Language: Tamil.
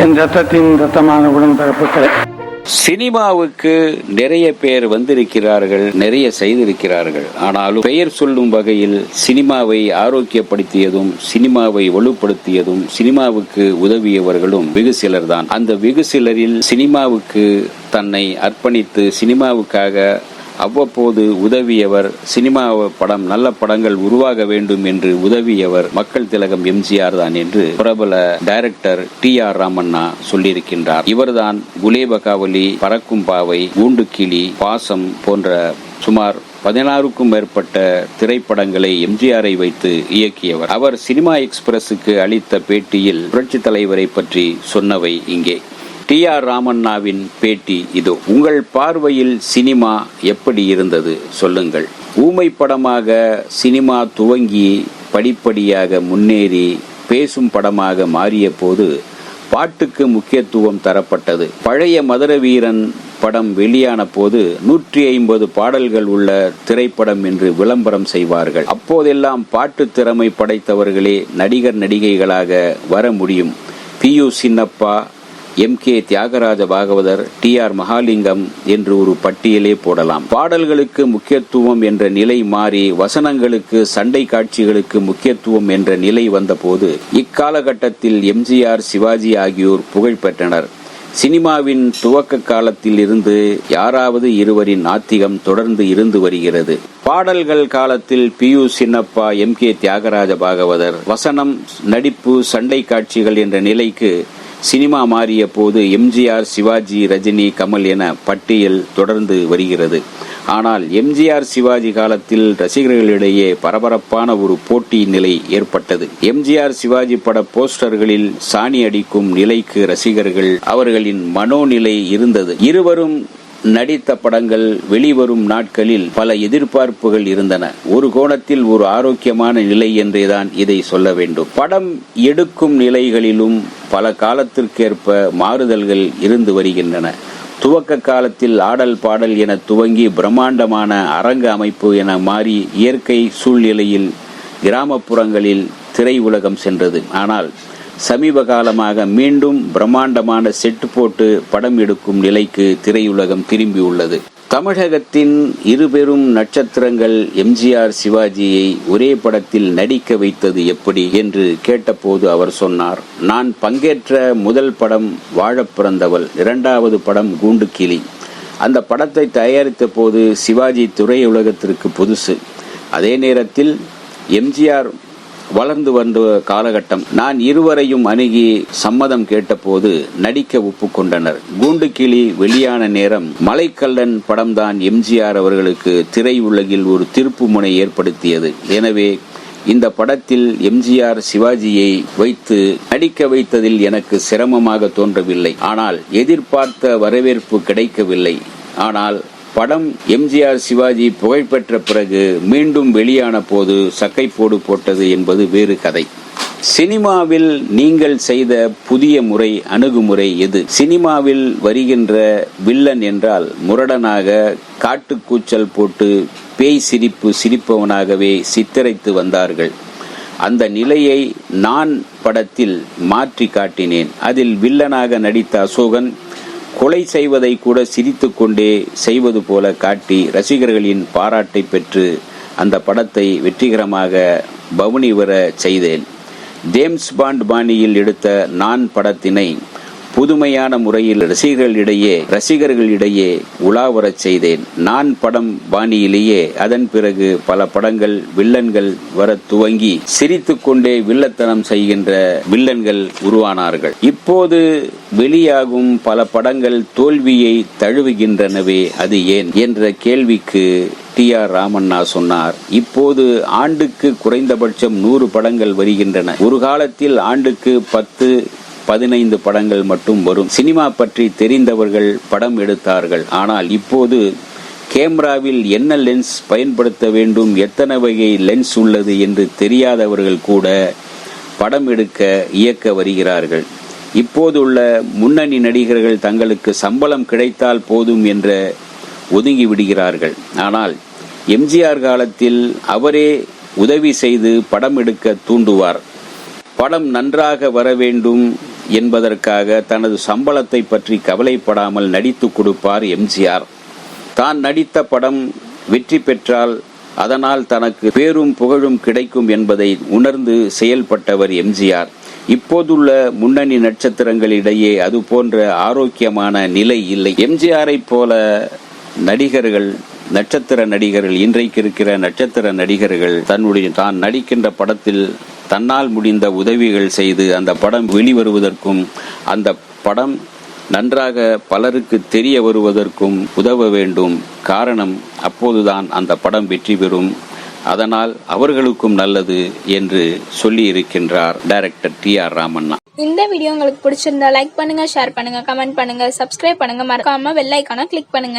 என் ரத்தத்தின் ரத்தமான உடன்பிறப்புகளே, சினிமாவுக்கு நிறைய பேர் வந்திருக்கிறார்கள், நிறைய செய்திருக்கிறார்கள். ஆனாலும் பெயர் சொல்லும் வகையில் சினிமாவை ஆரோக்கியப்படுத்தியதும் சினிமாவை வலுப்படுத்தியதும் சினிமாவுக்கு உதவியவர்களும் வெகு சிலர்தான். அந்த வெகு சிலரில் சினிமாவுக்கு தன்னை அர்ப்பணித்து சினிமாவுக்காக அவ்வப்போது உதவியவர், சினிமா படம் நல்ல படங்கள் உருவாக வேண்டும் என்று உதவியவர் மக்கள் திலகம் எம்ஜிஆர் தான் என்று பிரபல டைரக்டர் T.R. ராமண்ணா சொல்லியிருக்கின்றார். இவர்தான் குலேபகாவலி, பறக்கும் பாவை, கூண்டுக்கிளி, பாசம் போன்ற சுமார் 16க்கும் மேற்பட்ட திரைப்படங்களை எம்ஜிஆரை வைத்து இயக்கியவர். அவர் சினிமா எக்ஸ்பிரஸுக்கு அளித்த பேட்டியில் புரட்சித் தலைவரை பற்றி சொன்னவை இங்கே. T.R. ராமண்ணாவின் பேட்டி இதோ. உங்கள் பார்வையில் சினிமா எப்படி இருந்தது சொல்லுங்கள். ஊமை படமாக சினிமா துவங்கி படிப்படியாக முன்னேறி பேசும் படமாக மாறிய போது பாட்டுக்கு முக்கியத்துவம் தரப்பட்டது. பழைய மதுர வீரன் படம் வெளியான போது 150 பாடல்கள் உள்ள திரைப்படம் என்று விளம்பரம் செய்வார்கள். அப்போதெல்லாம் பாட்டு திறமை படைத்தவர்களே நடிகர் நடிகைகளாக வர முடியும். P.U. Chinappa, M.K. Thyagaraja Bhagavathar, T.R. Mahalingam என்று ஒரு பட்டியலே போடலாம். பாடல்களுக்கு முக்கியத்துவம் என்ற நிலை மாறி வசனங்களுக்கு, சண்டை காட்சிகளுக்கு முக்கியத்துவம் என்ற நிலை வந்தபோது இக்காலகட்டத்தில் எம்ஜிஆர், சிவாஜி ஆகியோர் புகழ் பெற்றனர். சினிமாவின் துவக்க காலத்தில் இருந்து யாராவது இருவரின் ஆத்திகம் தொடர்ந்து இருந்து வருகிறது. பாடல்கள் காலத்தில் P.U. சின்னப்பா, M.K. தியாகராஜ பாகவதர், வசனம், நடிப்பு, சண்டை காட்சிகள் என்ற நிலைக்கு சினிமா மாறிய போது எம்ஜிஆர், சிவாஜி, ரஜினி, கமல் என பட்டியல் தொடர்ந்து வருகிறது. ஆனால் எம்ஜிஆர், சிவாஜி காலத்தில் ரசிகர்களிடையே பரபரப்பான ஒரு போட்டி நிலை ஏற்பட்டது. எம்ஜிஆர், சிவாஜி பட போஸ்டர்களில் சாணி அடிக்கும் நிலைக்கு ரசிகர்கள் அவர்களின் மனோநிலை இருந்தது. இருவரும் நடித்த படங்கள் வெளிவரும் நாட்களில் பல எதிர்பார்ப்புகள் இருந்தன. ஒரு கோணத்தில் ஒரு ஆரோக்கியமான நிலை என்றேதான் இதை சொல்ல வேண்டும். படம் எடுக்கும் நிலைகளிலும் பல காலத்திற்கேற்ப மாறுதல்கள் இருந்து வருகின்றன. துவக்க காலத்தில் ஆடல் பாடல் என துவங்கி பிரம்மாண்டமான அரங்க அமைப்பு என மாறி இயற்கை சூழ்நிலையில் கிராமப்புறங்களில் திரை உலகம் சென்றது. ஆனால் சமீப காலமாக மீண்டும் பிரம்மாண்டமான செட்டு போட்டு படம் எடுக்கும் நிலைக்கு திரையுலகம் திரும்பியுள்ளது. தமிழகத்தின் இருபெரும் நட்சத்திரங்கள் எம்ஜிஆர், சிவாஜியை ஒரே படத்தில் நடிக்க வைத்தது எப்படி என்று கேட்டபோது அவர் சொன்னார், நான் பங்கேற்ற முதல் படம் வாழப் பிறந்தவள், 2வது படம் கூண்டுக்கிளி. அந்த படத்தை தயாரித்த போது சிவாஜி திரையுலகத்திற்கு புதுசு. அதே நேரத்தில் எம்ஜிஆர் வளர்ந்து வந்த காலகட்டம். நான் இருவரையும் அணுகி சம்மதம் கேட்டபோது நடிக்க ஒப்புக்கொண்டனர். கூண்டுக்கிளி வெளியான நேரம் மலைக்கல்லன் படம்தான் எம்ஜிஆர் அவர்களுக்கு திரையுலகில் ஒரு திருப்பு முனை ஏற்படுத்தியது. எனவே இந்த படத்தில் எம்ஜிஆர், சிவாஜியை வைத்து நடிக்க வைத்ததில் எனக்கு சிரமமாக தோன்றவில்லை. ஆனால் எதிர்பார்த்த வரவேற்பு கிடைக்கவில்லை. ஆனால் படம் எம்ஜிஆர், சிவாஜி புகழ்பெற்ற பிறகு மீண்டும் வெளியான போது சக்கைப்போடு போட்டது என்பது வேறு கதை. சினிமாவில் நீங்கள் செய்த புதிய முறை, அணுகுமுறை எது? சினிமாவில் வருகின்ற வில்லன் என்றால் முரடனாக காட்டுக்கூச்சல் போட்டு பேய் சிரிப்பு சிரிப்பவனாகவே சித்தரித்து வந்தார்கள். அந்த நிலையை நான் படத்தில் மாற்றி காட்டினேன். அதில் வில்லனாக நடித்த அசோகன் கொலை செய்வதை கூட சிரித்துக் கொண்டே செய்வது போல காட்டி ரசிகர்களின் பாராட்டை பெற்று அந்த படத்தை வெற்றிகரமாக பவனி வர செய்தேன். ஜேம்ஸ் பாண்ட் பாணியில் எடுத்த நான் படத்தினை புதுமையான முறையில் ரசிகர்களிடையே உலாவரச் செய்தேன். நான் படம் பாணியிலேயே அதன் பிறகு பல படங்கள் வில்லன்கள் வர துவங்கி சிரித்துக் கொண்டே வில்லத்தனம் செய்கின்ற வில்லன்கள் உருவானார்கள். இப்போது வெளியாகும் பல படங்கள் தோல்வியை தழுவுகின்றனவே, அது ஏன் என்ற கேள்விக்கு T.R. ராமண்ணா சொன்னார், இப்போது ஆண்டுக்கு குறைந்தபட்சம் 100 படங்கள் வருகின்றன. ஒரு காலத்தில் ஆண்டுக்கு 10-15 படங்கள் மட்டும் வரும். சினிமா பற்றி தெரிந்தவர்கள் படம் எடுத்தார்கள். ஆனால் இப்போது கேமராவில் என்ன லென்ஸ் பயன்படுத்த வேண்டும், எத்தனை வகை லென்ஸ் உள்ளது என்று தெரியாதவர்கள் கூட படம் எடுக்க இயக்க வருகிறார்கள். இப்போதுள்ள முன்னணி நடிகர்கள் தங்களுக்கு சம்பளம் கிடைத்தால் போதும் என்ற ஒதுங்கி விடுகிறார்கள். ஆனால் எம்ஜிஆர் காலத்தில் அவரே உதவி செய்து படம் எடுக்க தூண்டுவார். படம் நன்றாக வர வேண்டும், என்பதற்காக தனது சம்பளத்தை பற்றி கவலைப்படாமல் நடித்து கொடுப்பார் எம்ஜிஆர். தான் நடித்த படம் வெற்றி பெற்றால் அதனால் தனக்கு பேரும் புகழும் கிடைக்கும் என்பதை உணர்ந்து செயல்பட்டவர் எம்ஜிஆர். இப்போதுள்ள முன்னணி நட்சத்திரங்களிடையே அது போன்ற ஆரோக்கியமான நிலை இல்லை. எம்ஜிஆரை போல நடிகர்கள், நட்சத்திர நடிகர்கள், இன்றைக்கு இருக்கிற நட்சத்திர நடிகர்கள் தான் நடிக்கின்ற படத்தில் தன்னால் முடிந்த உதவிகள் செய்து அந்த படம் வெளிவருவதற்கும் அந்த படம் நன்றாக பலருக்கு தெரிய வருவதற்கும் உதவ வேண்டும். காரணம், அப்போதுதான் அந்த படம் வெற்றி பெறும். அதனால் அவர்களுக்கும் நல்லது என்று சொல்லி இருக்கின்றார் டைரக்டர் டி.ஆர். ராமண்ணா. இந்த வீடியோ உங்களுக்கு பிடிச்சிருந்தா லைக் பண்ணுங்க, ஷேர் பண்ணுங்க, கமெண்ட் பண்ணுங்க, சப்ஸ்கிரைப் பண்ணுங்க, மறக்காம பெல் ஐகானை கிளிக் பண்ணுங்க.